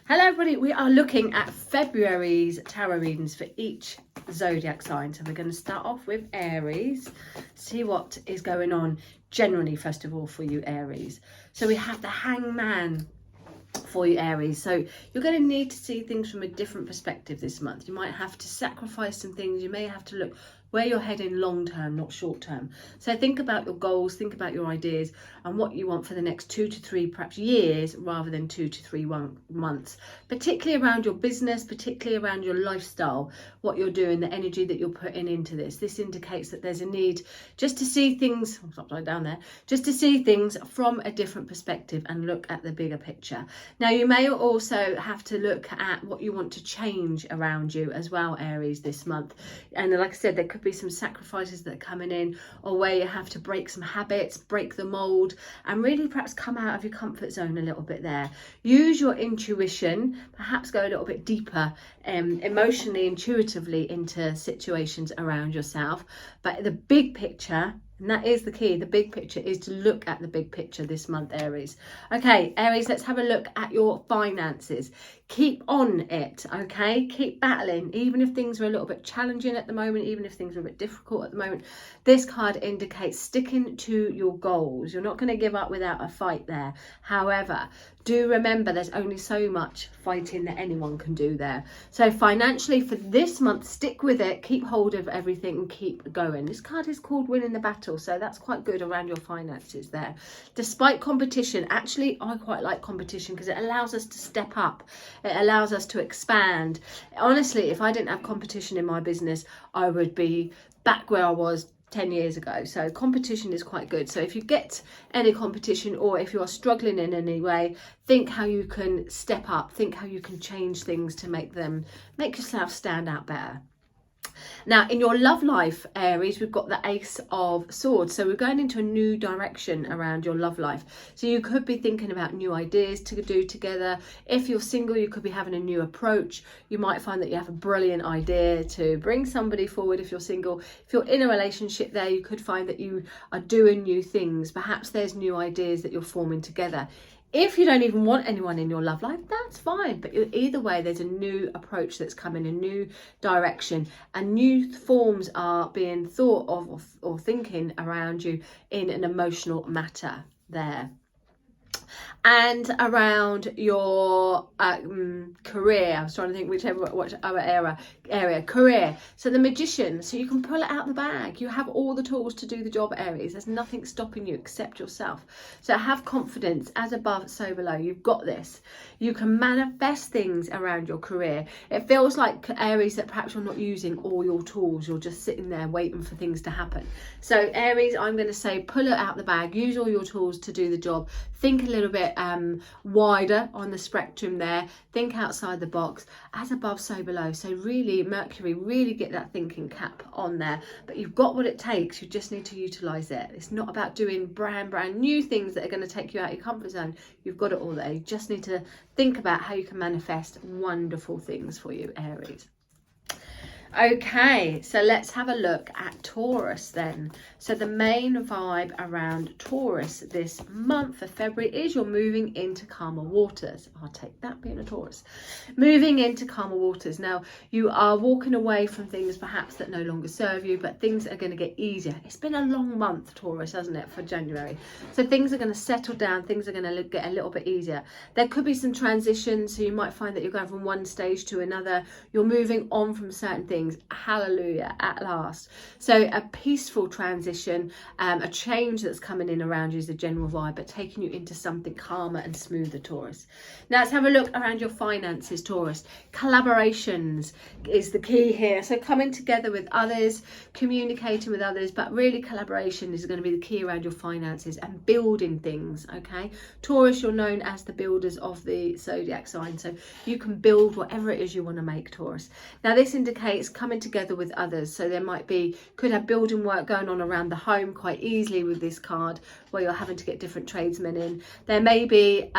Hello everybody, we are looking at February's tarot readings for each zodiac sign. So we're going to start off with Aries, see what is going on generally first of all for you Aries. So we have the Hangman for you Aries. So you're going to need to see things from a different perspective this month. You might have to sacrifice some things. You may have to look where you're heading long term, not short term. So think about your goals, think about your ideas and what you want for the next 2 to 3 perhaps years rather than 2 to 3 months, particularly around your business, particularly around your lifestyle, what you're doing, the energy that you're putting into this. This indicates that there's a need just to see things, upside down there, just to see things from a different perspective and look at the bigger picture. Now you may also have to look at what you want to change around you as well Aries this month. And like I said, there could be some sacrifices that are coming in, or where you have to break some habits, break the mold, and really perhaps come out of your comfort zone a little bit there. Use your intuition, perhaps go a little bit deeper emotionally, intuitively into situations around yourself. But the big picture, and that is the key, the big picture is to look at the big picture this month, Aries. Okay, Aries, let's have a look at your finances. Keep on it, okay? Keep battling, even if things are a little bit challenging at the moment, even if things are a bit difficult at the moment. This card indicates sticking to your goals. You're not going to give up without a fight there. However, do remember there's only so much fighting that anyone can do there. So financially for this month, stick with it, keep hold of everything and keep going. This card is called Winning the Battle, so that's quite good around your finances there. Despite competition, actually I quite like competition because it allows us to step up. It allows us to expand. Honestly, if I didn't have competition in my business, I would be back where I was 10 years ago. So competition is quite good. So if you get any competition, or if you are struggling in any way, think how you can step up, think how you can change things to make yourself stand out better. Now in your love life Aries, we've got the Ace of Swords, so we're going into a new direction around your love life. So you could be thinking about new ideas to do together. If you're single, you could be having a new approach. You might find that you have a brilliant idea to bring somebody forward if you're single. If you're in a relationship there, you could find that you are doing new things. Perhaps there's new ideas that you're forming together. If you don't even want anyone in your love life, that's fine. But either way, there's a new approach that's coming, a new direction, and new forms are being thought of or thinking around you in an emotional matter there. And around your career, I was trying to think which other area, career. So the Magician, so you can pull it out the bag. You have all the tools to do the job, Aries. There's nothing stopping you except yourself. So have confidence, as above, so below. You've got this. You can manifest things around your career. It feels like, Aries, that perhaps you're not using all your tools. You're just sitting there waiting for things to happen. So Aries, I'm going to say pull it out the bag. Use all your tools to do the job. Think a little bit wider on the spectrum there. Think outside the box. As above, so below. So really, Mercury, really get that thinking cap on there. But you've got what it takes. You just need to utilize it. It's not about doing brand new things that are going to take you out of your comfort zone. You've got it all there. You just need to think about how you can manifest wonderful things for you, Aries. Okay, so let's have a look at Taurus then. So the main vibe around Taurus this month for February is you're moving into calmer waters. I'll take that being a Taurus. Moving into calmer waters. Now, you are walking away from things perhaps that no longer serve you, but things are going to get easier. It's been a long month, Taurus, hasn't it, for January? So things are going to settle down. Things are going to get a little bit easier. There could be some transitions, so you might find that you're going from one stage to another. You're moving on from certain things. Hallelujah, at last. So a peaceful transition, a change that's coming in around you is the general vibe, but taking you into something calmer and smoother, Taurus. Now let's have a look around your finances, Taurus. Collaborations is the key here. So coming together with others, communicating with others, but really collaboration is going to be the key around your finances and building things, okay? Taurus, you're known as the builders of the zodiac sign, so you can build whatever it is you want to make, Taurus. Now this indicates coming together with others, so there could have building work going on around the home quite easily with this card, where you're having to get different tradesmen in. There may be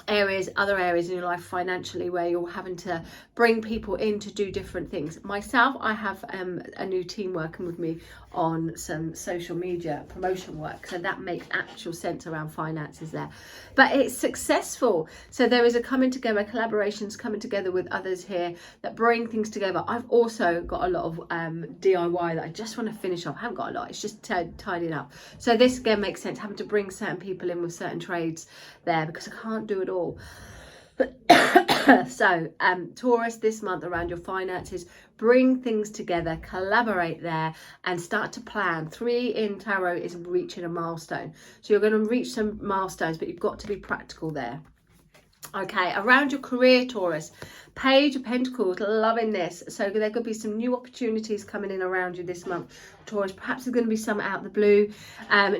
other areas in your life financially where you're having to bring people in to do different things. Myself, I have a new team working with me on some social media promotion work, so that makes actual sense around finances there, but it's successful. So there is a coming together, collaborations coming together with others here that bring things together. I've also got a lot of DIY that I just want to finish off. I haven't got a lot, it's just tidying up. So this again makes sense, having to bring certain people in with certain trades there, because I can't do it all. So Taurus, this month around your finances, bring things together, collaborate there, and start to plan. 3 in tarot is reaching a milestone, so you're going to reach some milestones, but you've got to be practical there. Okay, around your career, Taurus, Page of Pentacles, loving this. So there could be some new opportunities coming in around you this month, Taurus. Perhaps there's going to be some out of the blue,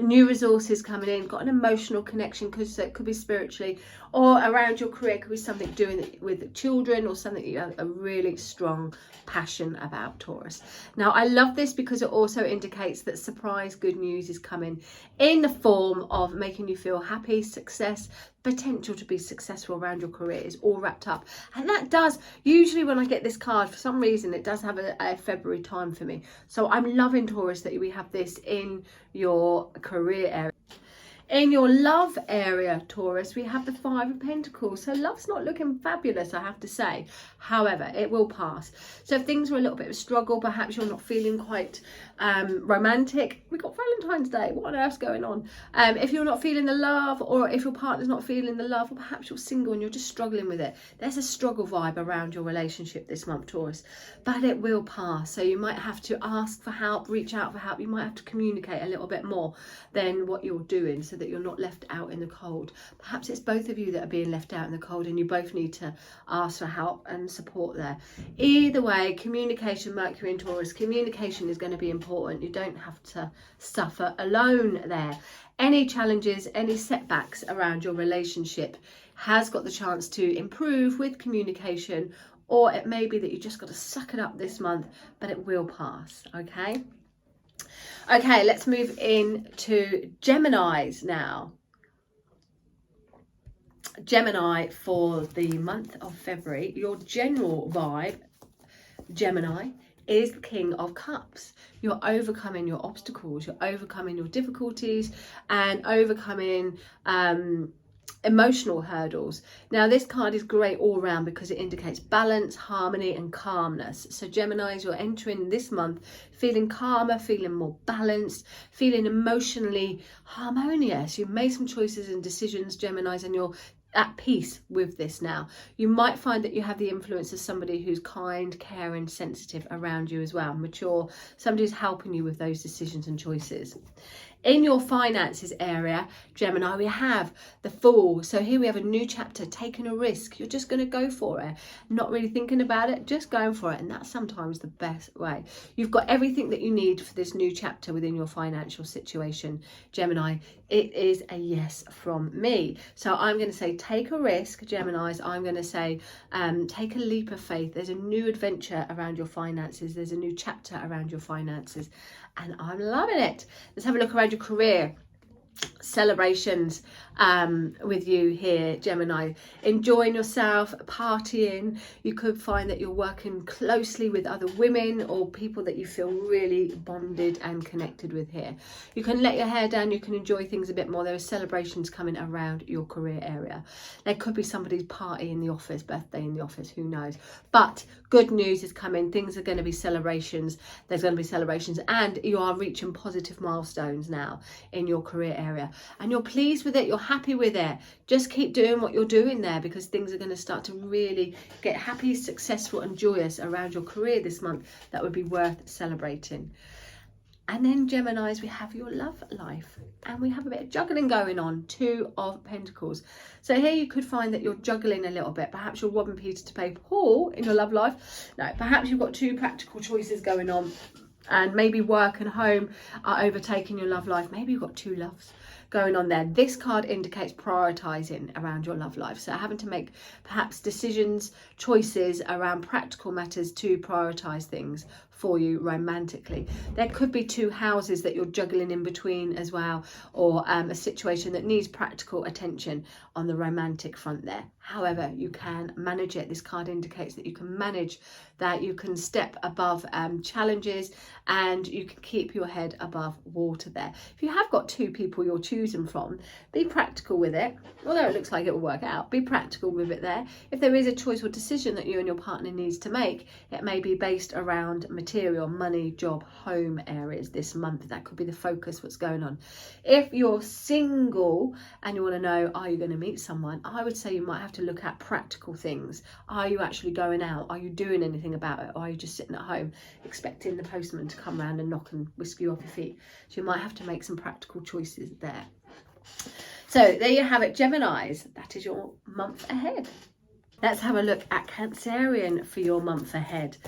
new resources coming in, got an emotional connection, because it could be spiritually, or around your career, it could be something doing with children, or something you have a really strong passion about, Taurus. Now, I love this because it also indicates that surprise good news is coming in the form of making you feel happy, success, potential to be successful around your career is all wrapped up. And that does, usually when I get this card, for some reason it does have a February time for me. So I'm loving, Taurus, that we have this in your career area. In your love area, Taurus, we have the 5 of Pentacles. So love's not looking fabulous, I have to say. However, it will pass. So if things were a little bit of a struggle, perhaps you're not feeling quite romantic. We've got Valentine's Day. What on earth's going on? If you're not feeling the love, or if your partner's not feeling the love, or perhaps you're single and you're just struggling with it, there's a struggle vibe around your relationship this month, Taurus. But it will pass. So you might have to ask for help, reach out for help. You might have to communicate a little bit more than what you're doing, so that you're not left out in the cold. Perhaps it's both of you that are being left out in the cold, and you both need to ask for help and support there. Either way, communication, Mercury and Taurus, communication is going to be important. You don't have to suffer alone there. Any challenges, any setbacks around your relationship has got the chance to improve with communication, or it may be that you just got to suck it up this month, but it will pass. Okay, let's move into Geminis now. Gemini, for the month of February, your general vibe, Gemini, is the King of Cups. You're overcoming your obstacles, you're overcoming your difficulties, and overcoming emotional hurdles. Now, this card is great all round because it indicates balance, harmony, and calmness. So Geminis, you're entering this month feeling calmer, feeling more balanced, feeling emotionally harmonious. You've made some choices and decisions, Geminis, and you're at peace with this now. You might find that you have the influence of somebody who's kind, caring, sensitive around you as well, mature, somebody who's helping you with those decisions and choices. In your finances area, Gemini, we have the Fool. So here we have a new chapter, taking a risk. You're just going to go for it, not really thinking about it, just going for it. And that's sometimes the best way. You've got everything that you need for this new chapter within your financial situation, Gemini. It is a yes from me. So I'm going to say take a risk, Geminis. I'm going to say take a leap of faith. There's a new adventure around your finances. There's a new chapter around your finances. And I'm loving it. Let's have a look around your career. Celebrations with you here, Gemini. Enjoying yourself, partying. You could find that you're working closely with other women or people that you feel really bonded and connected with here. You can let your hair down, you can enjoy things a bit more. There are celebrations coming around your career area. There could be somebody's party in the office, birthday in the office, who knows. But good news is coming. Things are going to be celebrations. There's going to be celebrations, and you are reaching positive milestones now in your career area. And you're pleased with it, you're happy with it. Just keep doing what you're doing there, because things are going to start to really get happy, successful and joyous around your career this month. That would be worth celebrating. And then Geminis, we have your love life, and we have a bit of juggling going on. 2 of Pentacles. So here you could find that you're juggling a little bit. Perhaps you're robbing Peter to pay Paul in your love life. No, perhaps you've got 2 practical choices going on, and maybe work and home are overtaking your love life. Maybe you've got 2 loves. going on there. This card indicates prioritizing around your love life. So having to make perhaps decisions, choices around practical matters to prioritize things for you romantically. There could be two houses that you're juggling in between as well, or a situation that needs practical attention on the romantic front there. However, you can manage it. This card indicates that you can manage that, you can step above challenges, and you can keep your head above water there. If you have got two people you're choosing from, be practical with it. Although it looks like it will work out, be practical with it there. If there is a choice or decision that you and your partner needs to make, it may be based around material, money, job, home areas this month. That could be the focus, what's going on. If you're single and you want to know, are you going to meet someone, I would say you might have to look at practical things. Are you actually going out? Are you doing anything about it? Or are you just sitting at home expecting the postman to come round and knock and whisk you off your feet? So you might have to make some practical choices there. So there you have it, Geminis. That is your month ahead. Let's have a look at Cancerian for your month ahead.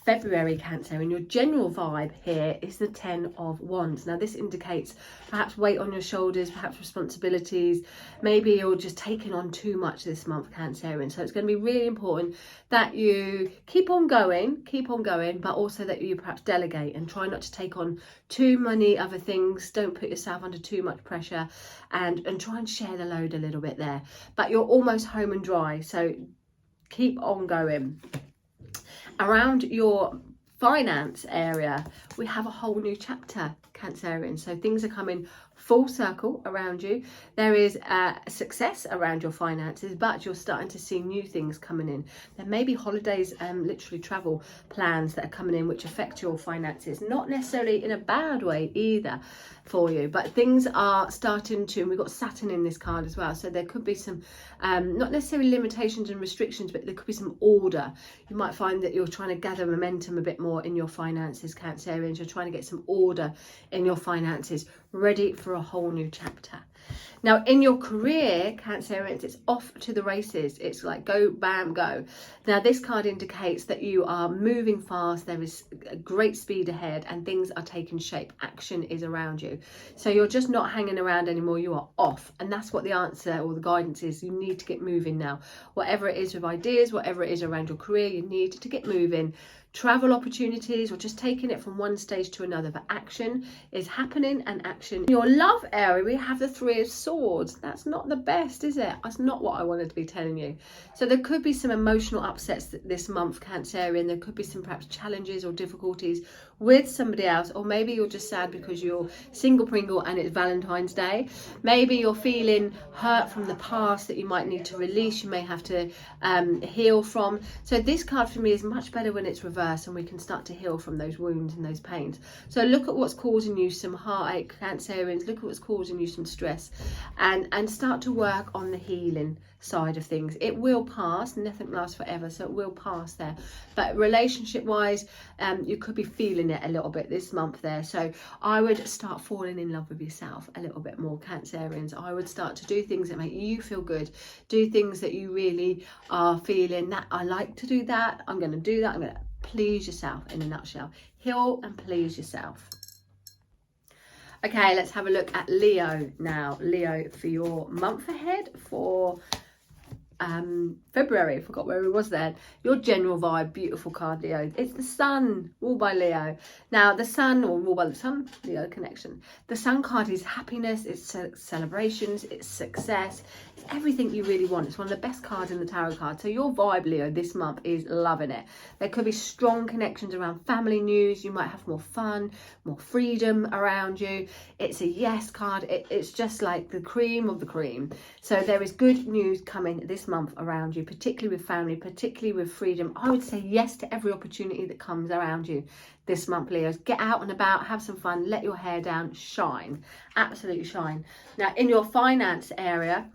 February, Cancer, and your general vibe here is the 10 of Wands. Now this indicates perhaps weight on your shoulders, perhaps responsibilities. Maybe you're just taking on too much this month, Cancerian. So it's going to be really important that you keep on going, but also that you perhaps delegate and try not to take on too many other things. Don't put yourself under too much pressure, and try and share the load a little bit there. But you're almost home and dry, so keep on going. Around your finance area, we have a whole new chapter, Cancerian. So things are coming full circle around you. There is success around your finances, but you're starting to see new things coming in. There may be holidays, literally travel plans that are coming in which affect your finances, not necessarily in a bad way either for you, but things are starting to, and we've got Saturn in this card as well, so there could be some not necessarily limitations and restrictions, but there could be some order. You might find that you're trying to gather momentum a bit more in your finances, Cancerians. You're trying to get some order in your finances, ready for a whole new chapter. Now in your career, Cancerians, it's off to the races. It's like go, bam, go. Now this card indicates that you are moving fast. There is a great speed ahead and things are taking shape. Action is around you. So you're just not hanging around anymore. You are off. And that's what the answer or the guidance is. You need to get moving now. Whatever it is with ideas, whatever it is around your career, you need to get moving. Travel opportunities, or just taking it from one stage to another, but action is happening. And action in your love area, we have the Three of Swords. That's not the best, is it? That's not what I wanted to be telling you. So there could be some emotional upsets this month, Cancerian. There could be some perhaps challenges or difficulties with somebody else, or maybe you're just sad because you're single Pringle and it's Valentine's Day. Maybe you're feeling hurt from the past that you might need to release, you may have to heal from. So this card for me is much better when it's reversed and we can start to heal from those wounds and those pains. So look at what's causing you some heartache, Cancerians. Look at what's causing you some stress, and start to work on the healing side of things. It will pass. Nothing lasts forever, so it will pass there. But relationship wise, you could be feeling it a little bit this month there. So I would start falling in love with yourself a little bit more, Cancerians. I would start to do things that make you feel good. Do things that you really are feeling that I like to do that. I'm going to do that. I'm going to please yourself in a nutshell. Heal and please yourself. Okay, let's have a look at Leo now. Leo for your month ahead for February. I forgot where it was then. Your general vibe, beautiful card, Leo. It's the Sun, ruled by Leo. Now the Sun, or ruled by the Sun, Leo connection. The Sun card is happiness, it's celebrations, it's success, it's everything you really want. It's one of the best cards in the tarot card. So your vibe, Leo, this month is loving it. There could be strong connections around family news. You might have more fun, more freedom around you. It's a yes card. It's just like the cream of the cream. So there is good news coming this month around you, particularly with family, particularly with freedom. I would say yes to every opportunity that comes around you this month, Leos. Get out and about, have some fun, let your hair down, shine, absolutely shine. Now in your finance area,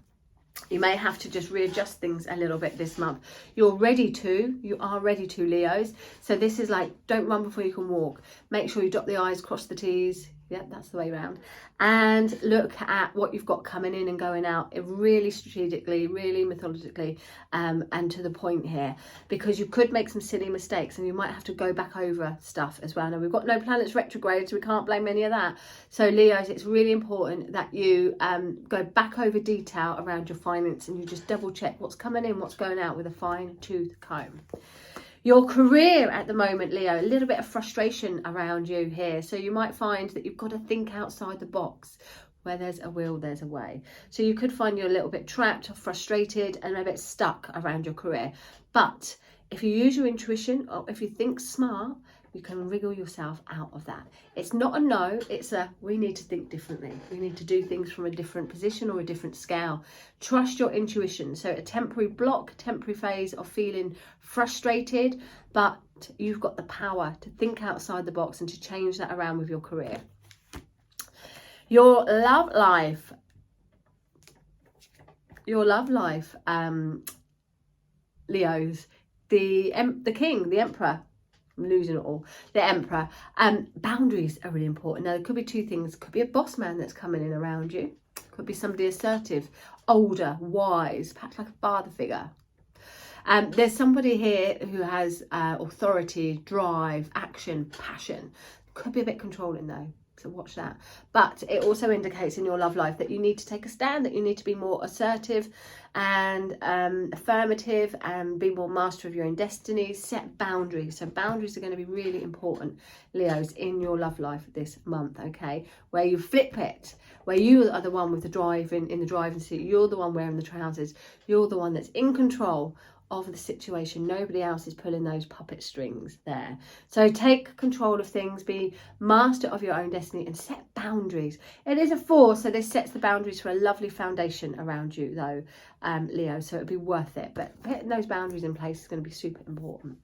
you may have to just readjust things a little bit this month. You are ready to, Leos. So this is like, don't run before you can walk. Make sure you dot the I's, cross the T's, Yep, that's the way around. And look at what you've got coming in and going out, really strategically, really methodically, and to the point here, because you could make some silly mistakes and you might have to go back over stuff as well. Now, we've got no planets retrograde, so we can't blame any of that. So Leos, it's really important that you go back over detail around your finance and you just double check what's coming in, what's going out with a fine tooth comb. Your career at the moment, Leo, a little bit of frustration around you here. So you might find that you've got to think outside the box. Where there's a will, there's a way. So you could find you're a little bit trapped or frustrated and a bit stuck around your career. But if you use your intuition, or if you think smart, you can wriggle yourself out of that. It's not a no, it's a we need to think differently. We need to do things from a different position or a different scale. Trust your intuition. So a temporary block, temporary phase of feeling frustrated, but you've got the power to think outside the box and to change that around with your career. Your love life, Leos, the king, the emperor. I'm losing it all. The emperor. Boundaries are really important. Now, there could be two things. Could be a boss man that's coming in around you. Could be somebody assertive, older, wise, perhaps like a father figure. There's somebody here who has authority, drive, action, passion. Could be a bit controlling though. So watch that. But it also indicates in your love life that you need to take a stand, that you need to be more assertive and affirmative and be more master of your own destiny. Set boundaries. So boundaries are going to be really important, Leos, in your love life this month, okay? Where you flip it, where you are the one with the drive in the driving seat. You're the one wearing the trousers. You're the one that's in control of the situation. Nobody else is pulling those puppet strings there. So take control of things, be master of your own destiny and set boundaries. It is a 4, so this sets the boundaries for a lovely foundation around you though, Leo, so it'd be worth it. But putting those boundaries in place is going to be super important.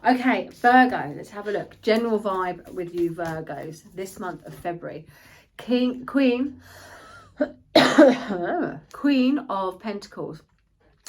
Okay, Virgo, let's have a look. General vibe with you Virgos this month of February. Queen of Pentacles.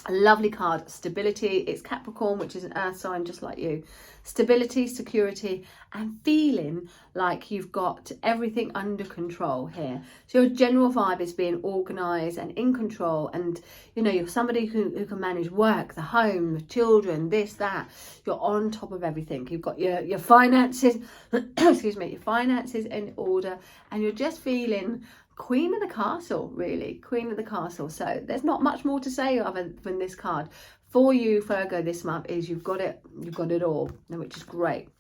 A lovely card, stability. It's Capricorn, which is an earth sign just like you. Stability, security, and feeling like you've got everything under control here. So your general vibe is being organised and in control, and you know, you're somebody who can manage work, the home, the children, this, that. You're on top of everything. You've got your finances, excuse me, your finances in order, and you're just feeling Queen of the castle, really. Queen of the castle. So there's not much more to say other than this card. For you, Virgo, this month is you've got it all, which is great.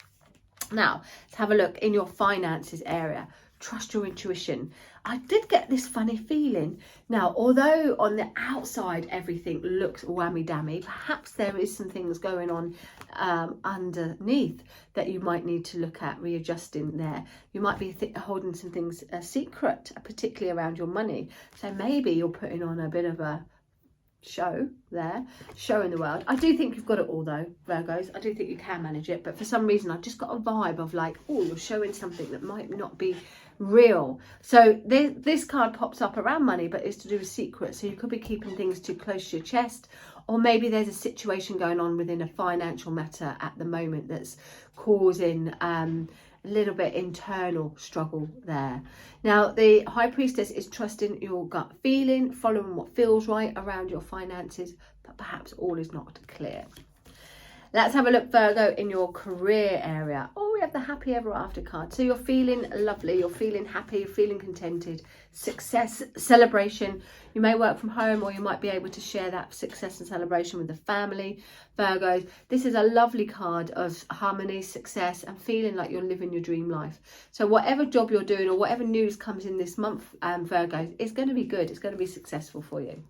Now, let's have a look in your finances area. Trust your intuition. I did get this funny feeling. Now, although on the outside everything looks whammy-dammy, perhaps there is some things going on underneath that you might need to look at readjusting there. You might be holding some things secret, particularly around your money. So maybe you're putting on a bit of a show there, showing the world. I do think you've got it all though, Virgos. I do think you can manage it, but for some reason I've just got a vibe of like, oh, you're showing something that might not be real. So this card pops up around money, but it's to do with secrets. So you could be keeping things too close to your chest, or maybe there's a situation going on within a financial matter at the moment that's causing a little bit internal struggle there. Now, the High Priestess is trusting your gut feeling, following what feels right around your finances, but perhaps all is not clear. Let's have a look, Virgo, in your career area. Oh, we have the happy ever after card. So you're feeling lovely, you're feeling happy, you're feeling contented, success, celebration. You may work from home, or you might be able to share that success and celebration with the family, Virgos. This is a lovely card of harmony, success, and feeling like you're living your dream life. So whatever job you're doing or whatever news comes in this month, Virgos, it's going to be good. It's going to be successful for you.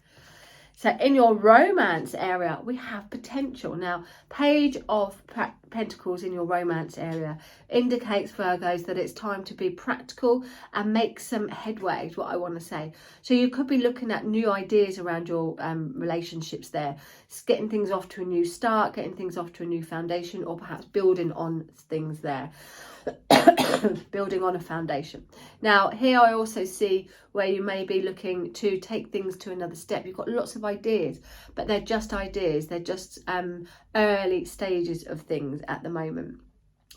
So in your romance area, we have potential. Now, Page of Pentacles in your romance area indicates, Virgos, that it's time to be practical and make some headway, is what I want to say. So you could be looking at new ideas around your relationships there. It's getting things off to a new start, getting things off to a new foundation, or perhaps building on things there. Building on a foundation. Now, here I also see where you may be looking to take things to another step. You've got lots of ideas, but they're just ideas. They're just early stages of things at the moment.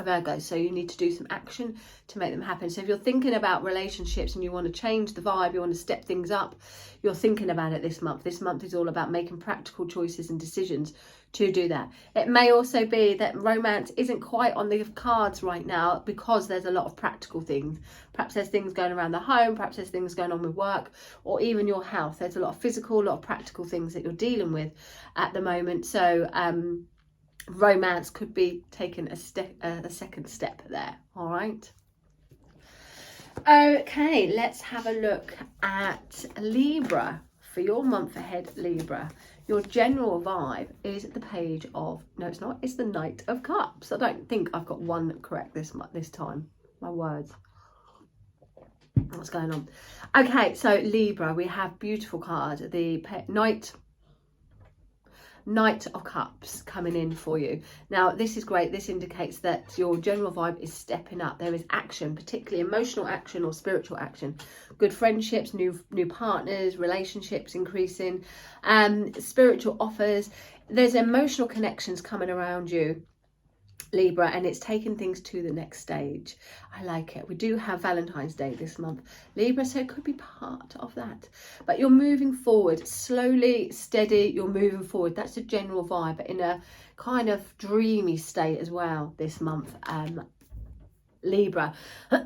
Virgo, so you need to do some action to make them happen. So if you're thinking about relationships and you want to change the vibe, you want to step things up, you're thinking about it this month. This month is all about making practical choices and decisions to do that. It may also be that romance isn't quite on the cards right now because there's a lot of practical things. Perhaps there's things going around the home, perhaps there's things going on with work, or even your health. There's a lot of physical, a lot of practical things that you're dealing with at the moment. So romance could be taking a second step there. All right. Okay, let's have a look at Libra for your month ahead. Libra, your general vibe is the page of, no it's not, it's the Knight of Cups. I don't think I've got one correct this time. My words, what's going on? Okay, so Libra, we have beautiful card, the Knight of Cups coming in for you. Now this is great. This indicates that your general vibe is stepping up. There is action, particularly emotional action or spiritual action, good friendships, new partners, relationships increasing, spiritual offers. There's emotional connections coming around you, Libra, and it's taking things to the next stage. I like it. We do have Valentine's Day this month, Libra, so it could be part of that. But you're moving forward, slowly, steady, you're moving forward. That's the general vibe, but in a kind of dreamy state as well this month, Libra.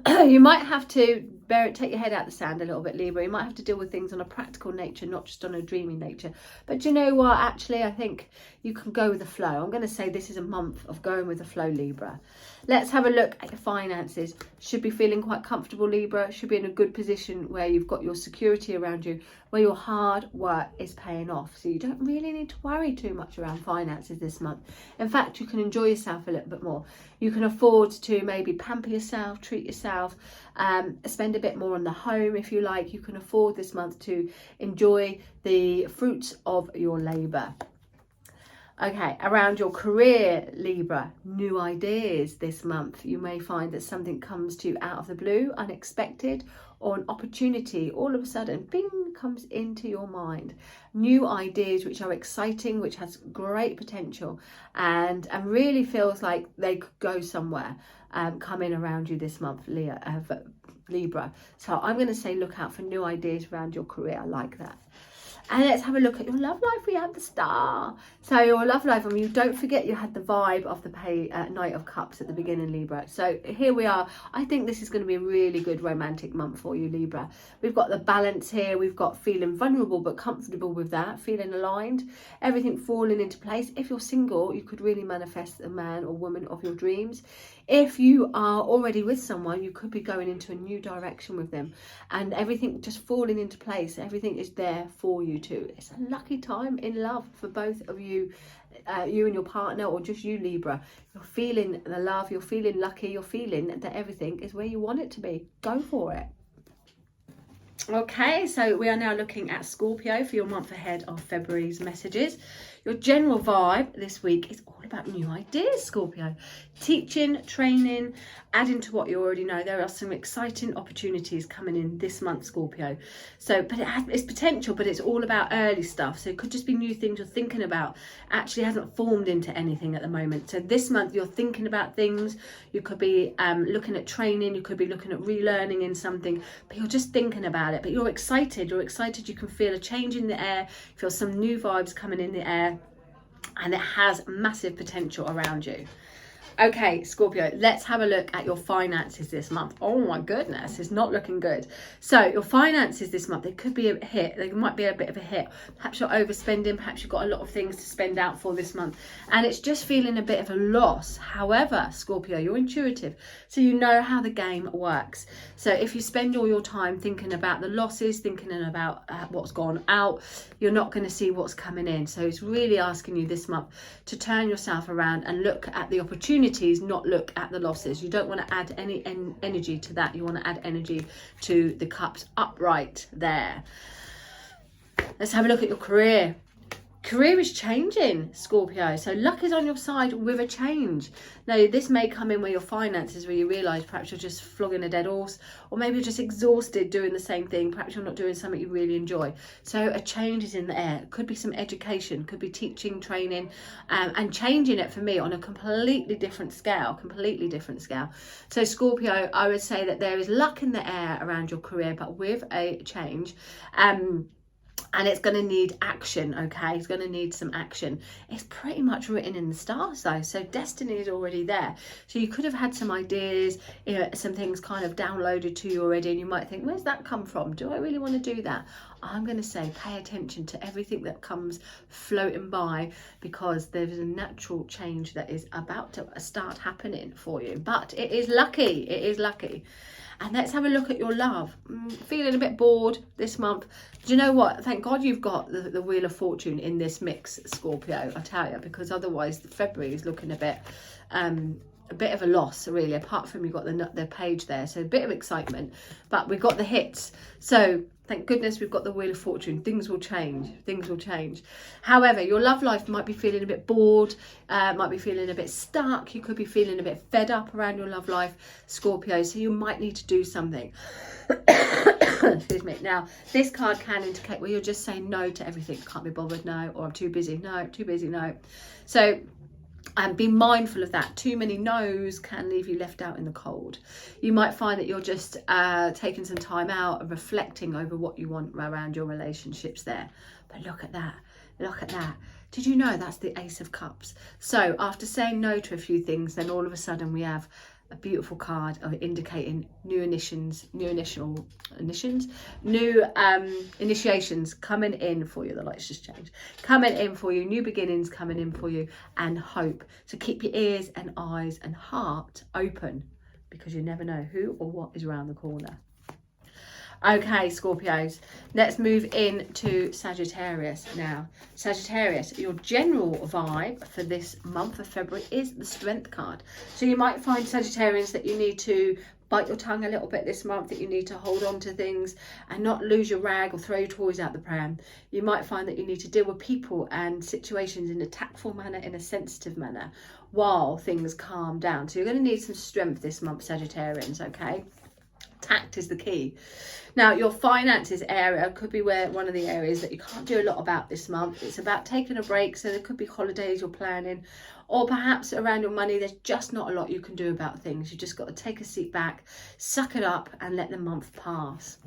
You might have to take your head out the sand a little bit, Libra. You might have to deal with things on a practical nature, not just on a dreamy nature. But you know what? Actually, I think you can go with the flow. I'm going to say this is a month of going with the flow, Libra. Let's have a look at your finances. Should be feeling quite comfortable, Libra. Should be in a good position where you've got your security around you, where your hard work is paying off. So you don't really need to worry too much around finances this month. In fact, you can enjoy yourself a little bit more. You can afford to maybe pamper yourself, treat yourself, spend a bit more on the home if you like. You can afford this month to enjoy the fruits of your labour. Okay, around your career, Libra, new ideas this month. You may find that something comes to you out of the blue, unexpected, or an opportunity all of a sudden, bing, comes into your mind. New ideas which are exciting, which has great potential and really feels like they could go somewhere, come in around you this month, Libra. So I'm going to say look out for new ideas around your career. I like that. And let's have a look at your love life. We have the Star. So your love life, I mean, don't forget you had the vibe of the Knight of Cups at the beginning, Libra. So here we are. I think this is going to be a really good romantic month for you, Libra. We've got the balance here. We've got feeling vulnerable but comfortable with that, feeling aligned, everything falling into place. If you're single, you could really manifest the man or woman of your dreams. If you are already with someone, you could be going into a new direction with them and everything just falling into place. Everything is there for you too. It's a lucky time in love for both of you, you and your partner, or just you, Libra. You're feeling the love, you're feeling lucky, you're feeling that everything is where you want it to be. Go for it. Okay, so we are now looking at Scorpio for your month ahead of February's messages. Your general vibe this week is all about new ideas, Scorpio. Teaching, training, adding to what you already know. There are some exciting opportunities coming in this month, Scorpio. So, but it's potential, but it's all about early stuff. So it could just be new things you're thinking about. Actually hasn't formed into anything at the moment. So this month you're thinking about things. You could be looking at training. You could be looking at relearning in something, but you're just thinking about it. But you're excited. You're excited. You can feel a change in the air. Feel some new vibes coming in the air. And it has massive potential around you. Okay, Scorpio, let's have a look at your finances this month. Oh my goodness, it's not looking good. So your finances this month, they could be a hit. They might be a bit of a hit. Perhaps you're overspending. Perhaps you've got a lot of things to spend out for this month. And it's just feeling a bit of a loss. However, Scorpio, you're intuitive. So you know how the game works. So if you spend all your time thinking about the losses, thinking about what's gone out, you're not going to see what's coming in. So it's really asking you this month to turn yourself around and look at the opportunities, not look at the losses. You don't want to add any energy to that. You want to add energy to the cups upright there. Let's have a look at your career. Career is changing, Scorpio, so luck is on your side with a change. Now, this may come in where your finances, where you realise perhaps you're just flogging a dead horse, or maybe you're just exhausted doing the same thing. Perhaps you're not doing something you really enjoy. So a change is in the air. It could be some education, could be teaching, training, and changing it for me on a completely different scale, So Scorpio, I would say that there is luck in the air around your career, but with a change. And it's going to need action, okay? It's going to need some action. It's pretty much written in the stars, though. So destiny is already there. So you could have had some ideas, some things kind of downloaded to you already. And you might think, where's that come from? Do I really want to do that? I'm going to say pay attention to everything that comes floating by, because there's a natural change that is about to start happening for you. But it is lucky. It is lucky. And let's have a look at your love. Feeling a bit bored this month. Do you know what? Thank God you've got the Wheel of Fortune in this mix, Scorpio, I tell you, because otherwise February is looking a bit of a loss, really, apart from you've got the page there. So a bit of excitement, but we've got the hits. So thank goodness we've got the Wheel of Fortune. Things will change. Things will change. However, your love life might be feeling a bit bored, might be feeling a bit stuck. You could be feeling a bit fed up around your love life, Scorpio. So you might need to do something. Excuse me. Now, this card can indicate where you're just saying no to everything. Can't be bothered, no. Or I'm too busy, no. Too busy, no. So be mindful of that. Too many no's can leave you left out in the cold. You might find that you're just taking some time out and reflecting over what you want around your relationships there. But look at that. Look at that. Did you know that's the Ace of Cups? So after saying no to a few things, then all of a sudden we have a beautiful card of indicating new initiations coming in for you. The lights just changed. Coming in for you, new beginnings coming in for you, and hope. So keep your ears and eyes and heart open, because you never know who or what is around the corner. Okay, Scorpios, let's move into Sagittarius now. Sagittarius, your general vibe for this month of February is the Strength card. So you might find, Sagittarians, that you need to bite your tongue a little bit this month, that you need to hold on to things and not lose your rag or throw your toys out the pram. You might find that you need to deal with people and situations in a tactful manner, in a sensitive manner, while things calm down. So you're going to need some strength this month, Sagittarians, okay? Tact is the key. Now, your finances area could be one of the areas that you can't do a lot about this month. It's about taking a break. So there could be holidays you're planning, or perhaps around your money, there's just not a lot you can do about things. You just got to take a seat back, suck it up, and let the month pass.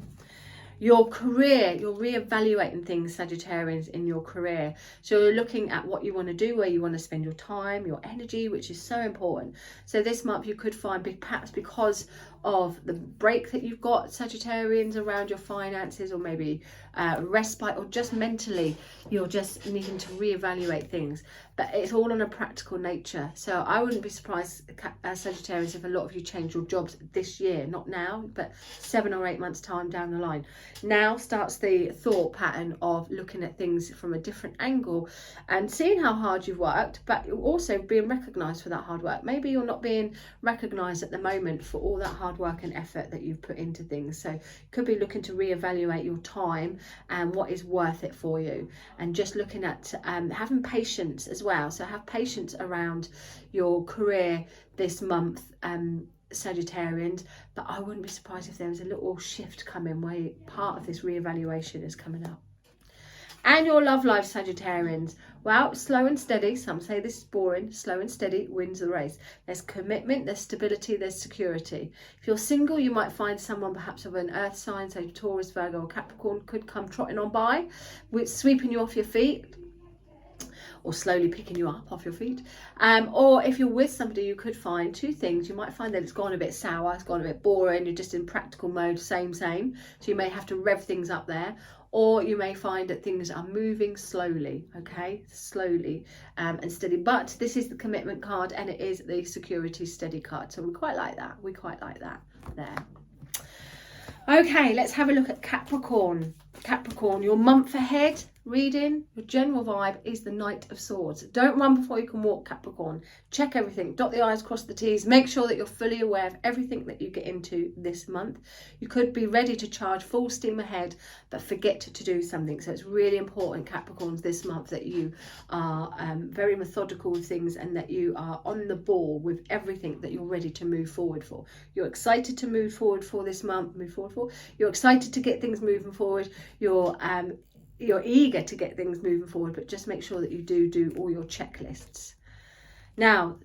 Your career, you're reevaluating things, Sagittarians, in your career. So you're looking at what you want to do, where you want to spend your time, your energy, which is so important. So this month you could find, perhaps because of the break that you've got, Sagittarians, around your finances, or maybe respite, or just mentally you're just needing to reevaluate things. But it's all on a practical nature. So I wouldn't be surprised, Sagittarians, if a lot of you change your jobs this year, not now, but 7 or 8 months time down the line. Now starts the thought pattern of looking at things from a different angle and seeing how hard you've worked, but also being recognised for that hard work. Maybe you're not being recognised at the moment for all that hard work and effort that you've put into things. So you could be looking to reevaluate your time and what is worth it for you, and just looking at having patience as well. So have patience around your career this month, Sagittarians, but I wouldn't be surprised if there was a little shift coming where part of this reevaluation is coming up. And your love life, Sagittarians, well, slow and steady. Some say this is boring. Slow and steady wins the race. There's commitment, there's stability, there's security. If you're single, you might find someone perhaps of an earth sign, so Taurus, Virgo or Capricorn, could come trotting on by, with sweeping you off your feet, or slowly picking you up off your feet. Or if you're with somebody, you could find two things. You might find that it's gone a bit sour, it's gone a bit boring, you're just in practical mode, same. So you may have to rev things up there. Or you may find that things are moving slowly, okay? Slowly and steady. But this is the commitment card, and it is the security steady card. So we quite like that. We quite like that there. Okay, let's have a look at Capricorn. Capricorn, your month ahead, reading, your general vibe is the Knight of Swords. Don't run before you can walk, Capricorn. Check everything, dot the I's, cross the T's. Make sure that you're fully aware of everything that you get into this month. You could be ready to charge full steam ahead, but forget to do something. So it's really important, Capricorns, this month that you are very methodical with things and that you are on the ball with everything that you're ready to move forward for. You're excited to move forward for this month, You're excited to get things moving forward. You're eager to get things moving forward, but just make sure that you do all your checklists. Now,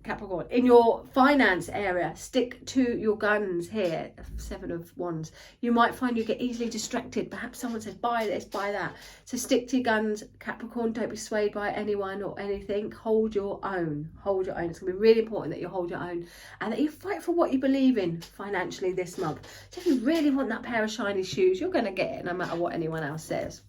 Capricorn, in your finance area, stick to your guns here. 7 of Wands. You might find you get easily distracted. Perhaps someone says, buy this, buy that. So stick to your guns, Capricorn. Don't be swayed by anyone or anything. Hold your own. Hold your own. It's going to be really important that you hold your own and that you fight for what you believe in financially this month. So if you really want that pair of shiny shoes, you're going to get it no matter what anyone else says.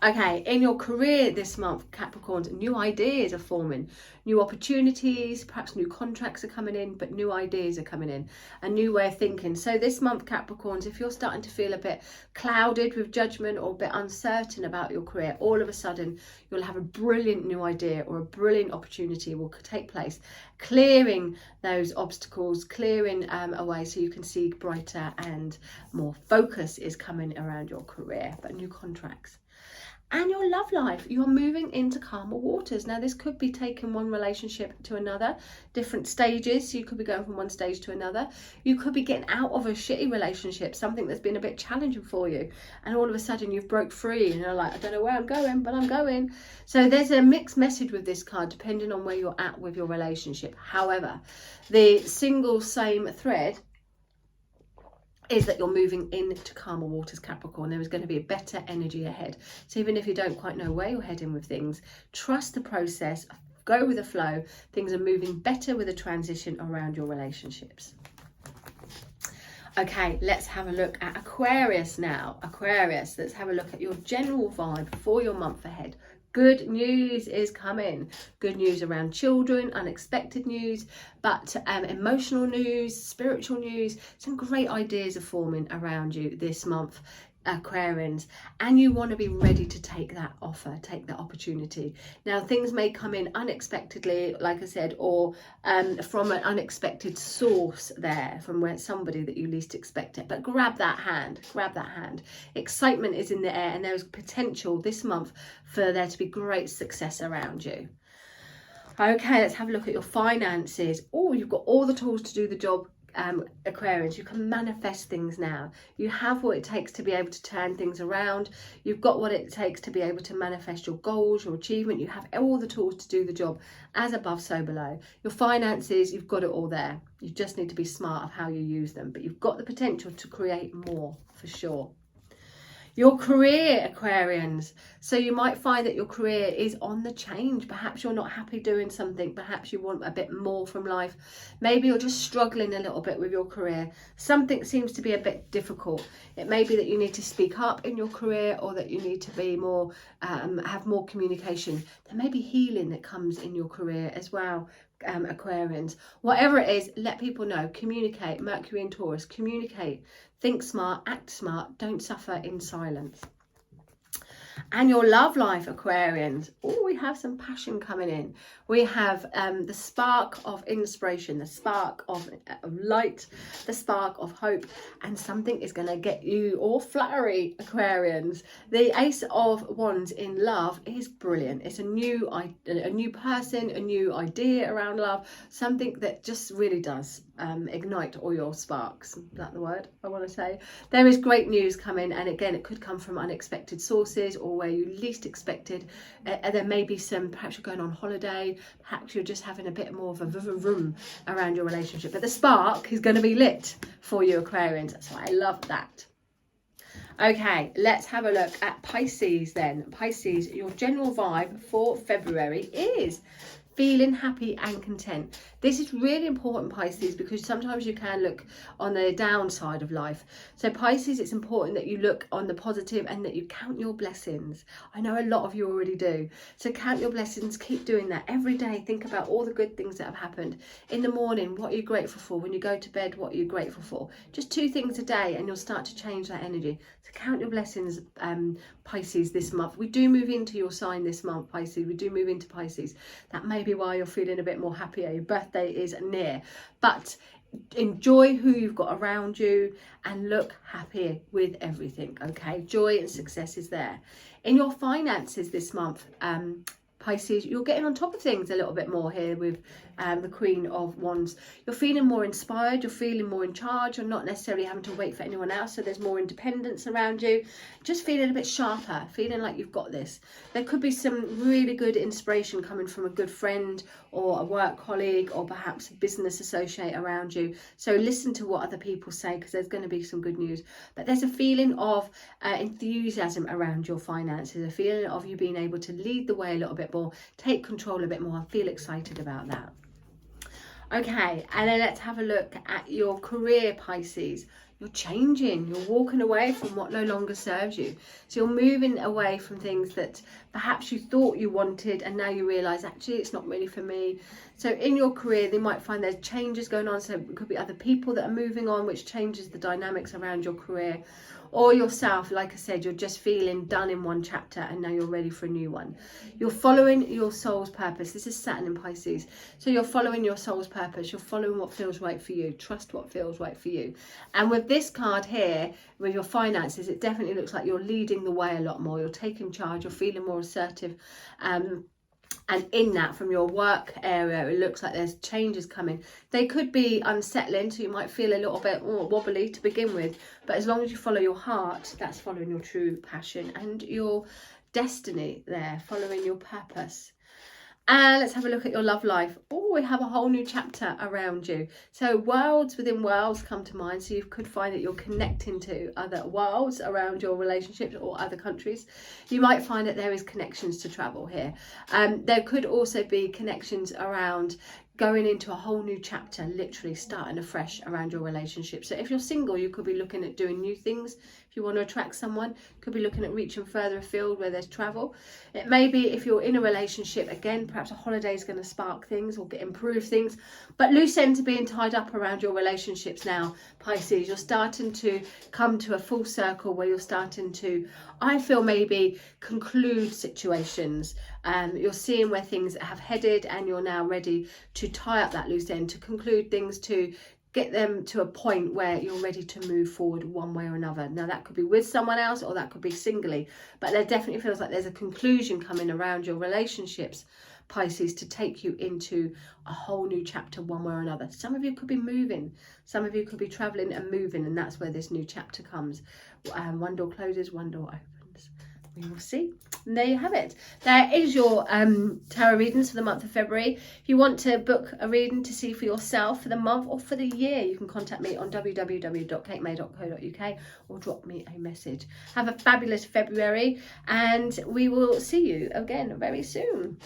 Okay, in your career this month, Capricorns, new ideas are forming, new opportunities, perhaps new contracts are coming in, but new ideas are coming in, a new way of thinking. So this month, Capricorns, if you're starting to feel a bit clouded with judgment or a bit uncertain about your career, all of a sudden you'll have a brilliant new idea or a brilliant opportunity will take place, clearing those obstacles, clearing a way so you can see brighter and more focus is coming around your career, but new contracts. And your love life, you're moving into calmer waters. Now, this could be taking one relationship to another, different stages. So you could be going from one stage to another. You could be getting out of a shitty relationship, something that's been a bit challenging for you. And all of a sudden you've broke free and you're like, I don't know where I'm going, but I'm going. So there's a mixed message with this card, depending on where you're at with your relationship. However, the single same thread is that you're moving into calmer waters, Capricorn. There is going to be a better energy ahead. So even if you don't quite know where you're heading with things, trust the process, go with the flow. Things are moving better with a transition around your relationships. Okay, let's have a look at Aquarius now. Aquarius, let's have a look at your general vibe for your month ahead. Good news is coming. Good news around children, unexpected news, but emotional news, spiritual news. Some great ideas are forming around you this month, Aquarians, and you want to be ready to take that offer, take that opportunity. Now, things may come in unexpectedly, like I said, or from an unexpected source there, from where somebody that you least expect it. But grab that hand, grab that hand. Excitement is in the air, and there is potential this month for there to be great success around you. Okay, let's have a look at your finances. Oh, you've got all the tools to do the job, Aquarians. You can manifest things now. You have what it takes to be able to turn things around. You've got what it takes to be able to manifest your goals, your achievement. You have all the tools to do the job, as above so below. Your finances, you've got it all there. You just need to be smart of how you use them, but you've got the potential to create more for sure. Your career, Aquarians. So you might find that your career is on the change. Perhaps you're not happy doing something. Perhaps you want a bit more from life. Maybe you're just struggling a little bit with your career. Something seems to be a bit difficult. It may be that you need to speak up in your career, or that you need to be more, have more communication. There may be healing that comes in your career as well. Aquarians, whatever it is, let people know. Communicate. Mercury and Taurus, communicate. Think smart, act smart, don't suffer in silence. And your love life, Aquarians. Oh, we have some passion coming in. We have the spark of inspiration, the spark of light, the spark of hope, and something is going to get you all fluttery, Aquarians. The Ace of Wands in love is brilliant. It's a new person, a new idea around love, something that just really does ignite all your sparks. Is that the word I want to say? There is great news coming, and again, it could come from unexpected sources or where you least expected. There may be some, perhaps you're going on holiday, perhaps you're just having a bit more of a vroom around your relationship, but the spark is going to be lit for you, Aquarians. So I love that. Okay, let's have a look at Pisces then. Pisces, your general vibe for February is feeling happy and content. This is really important, Pisces, because sometimes you can look on the downside of life. So Pisces, it's important that you look on the positive and that you count your blessings. I know a lot of you already do. So count your blessings, keep doing that every day. Think about all the good things that have happened. In the morning, what are you grateful for? When you go to bed, what are you grateful for? Just 2 things a day and you'll start to change that energy. So count your blessings, Pisces, this month. We do move into your sign this month, Pisces. We do move into Pisces. That may be why you're feeling a bit more happier. Your birthday is near, but enjoy who you've got around you and look happy with everything. Okay, joy and success is there. In your finances this month, Pisces, you're getting on top of things a little bit more here with the Queen of Wands. You're feeling more inspired, you're feeling more in charge, you're not necessarily having to wait for anyone else, so there's more independence around you. Just feeling a bit sharper, feeling like you've got this. There could be some really good inspiration coming from a good friend or a work colleague or perhaps a business associate around you. So listen to what other people say, because there's going to be some good news. But there's a feeling of enthusiasm around your finances, a feeling of you being able to lead the way a little bit more, take control a bit more. I feel excited about that. Okay, and then let's have a look at your career, Pisces. You're changing, you're walking away from what no longer serves you. So you're moving away from things that perhaps you thought you wanted and now you realise actually it's not really for me. So in your career, they might find there's changes going on. So it could be other people that are moving on, which changes the dynamics around your career. Or yourself, like I said, you're just feeling done in one chapter and now you're ready for a new one. You're following your soul's purpose. This is Saturn in Pisces. So you're following your soul's purpose. You're following what feels right for you. Trust what feels right for you. And with this card here, with your finances, it definitely looks like you're leading the way a lot more. You're taking charge. You're feeling more assertive. And in that, from your work area, it looks like there's changes coming. They could be unsettling, so you might feel a little bit wobbly to begin with. But as long as you follow your heart, that's following your true passion and your destiny there, following your purpose. And let's have a look at your love life. Oh, we have a whole new chapter around you. So worlds within worlds come to mind. So you could find that you're connecting to other worlds around your relationships or other countries. You might find that there is connections to travel here. There could also be connections around going into a whole new chapter, literally starting afresh around your relationship. So if you're single, you could be looking at doing new things. If you want to attract someone, could be looking at reaching further afield where there's travel. It may be if you're in a relationship, again, perhaps a holiday is going to spark things or improve things. But loose ends are being tied up around your relationships now, Pisces. You're starting to come to a full circle where you're starting to, I feel, maybe conclude situations. You're seeing where things have headed and you're now ready to tie up that loose end, to conclude things, to get them to a point where you're ready to move forward one way or another. Now that could be with someone else or that could be singly, but there definitely feels like there's a conclusion coming around your relationships, Pisces, to take you into a whole new chapter one way or another. Some of you could be moving, some of you could be traveling and moving, and that's where this new chapter comes. One door closes, one door opens. We will see. And there you have it. There is your tarot readings for the month of February. If you want to book a reading to see for yourself for the month or for the year, you can contact me on www.katemay.co.uk or drop me a message. Have a fabulous February and we will see you again very soon.